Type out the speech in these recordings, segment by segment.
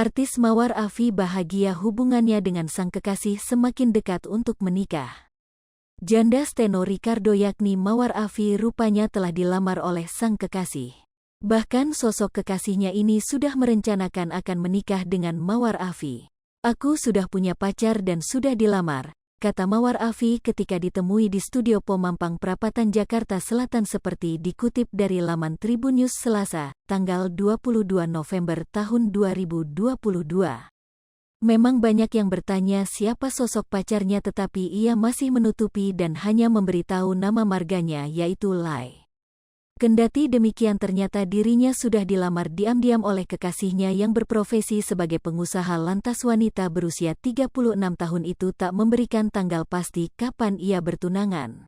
Artis Mawar Afi bahagia hubungannya dengan sang kekasih semakin dekat untuk menikah. Janda Steno Ricardo yakni Mawar Afi rupanya telah dilamar oleh sang kekasih. Bahkan sosok kekasihnya ini sudah merencanakan akan menikah dengan Mawar Afi. "Aku sudah punya pacar dan sudah dilamar," kata Mawar Afi ketika ditemui di studio PO Mampang Perapatan Jakarta Selatan seperti dikutip dari laman Tribun News Selasa, tanggal 22 November tahun 2022. Memang banyak yang bertanya siapa sosok pacarnya tetapi ia masih menutupi dan hanya memberitahu nama marganya yaitu Lai. Kendati demikian ternyata dirinya sudah dilamar diam-diam oleh kekasihnya yang berprofesi sebagai pengusaha lantas wanita berusia 36 tahun itu tak memberikan tanggal pasti kapan ia bertunangan.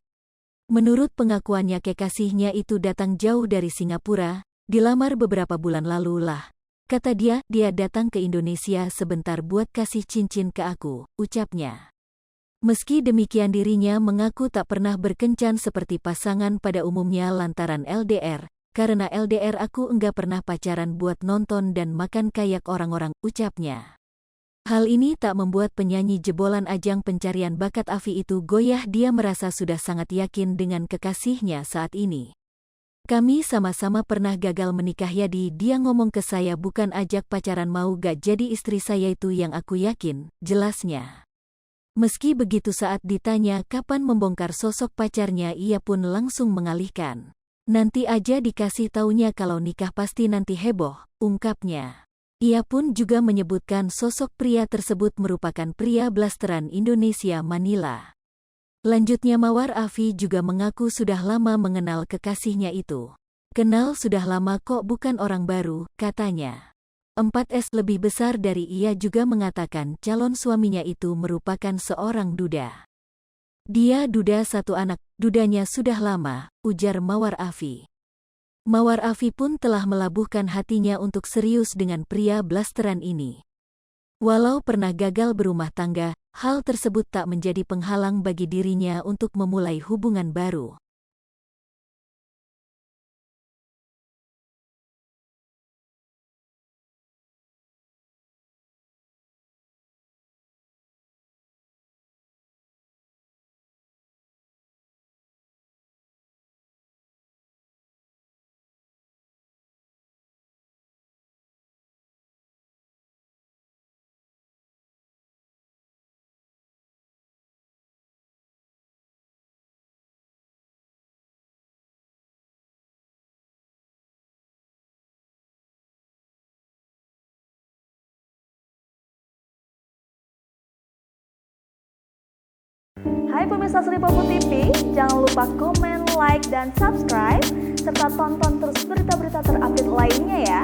Menurut pengakuannya kekasihnya itu datang jauh dari Singapura, dilamar beberapa bulan lalu lah. Kata dia datang ke Indonesia sebentar buat kasih cincin ke aku, ucapnya. Meski demikian dirinya mengaku tak pernah berkencan seperti pasangan pada umumnya lantaran LDR, karena LDR aku enggak pernah pacaran buat nonton dan makan kayak orang-orang, ucapnya. Hal ini tak membuat penyanyi jebolan ajang pencarian bakat Afi itu goyah, dia merasa sudah sangat yakin dengan kekasihnya saat ini. "Kami sama-sama pernah gagal menikah ya dia ngomong ke saya bukan ajak pacaran mau gak jadi istri saya itu yang aku yakin," jelasnya. Meski begitu saat ditanya kapan membongkar sosok pacarnya ia pun langsung mengalihkan. "Nanti aja dikasih taunya kalau nikah pasti nanti heboh," ungkapnya. Ia pun juga menyebutkan sosok pria tersebut merupakan pria blasteran Indonesia Manila. Lanjutnya Mawar Afi juga mengaku sudah lama mengenal kekasihnya itu. "Kenal sudah lama kok bukan orang baru," katanya. 4S lebih besar dari ia juga mengatakan calon suaminya itu merupakan seorang duda. "Dia duda satu anak, dudanya sudah lama," ujar Mawar Afi. Mawar Afi pun telah melabuhkan hatinya untuk serius dengan pria blasteran ini. Walau pernah gagal berumah tangga, hal tersebut tak menjadi penghalang bagi dirinya untuk memulai hubungan baru. Hai pemirsa Sri Popo TV, jangan lupa komen, like, dan subscribe, serta tonton terus berita-berita terupdate lainnya ya.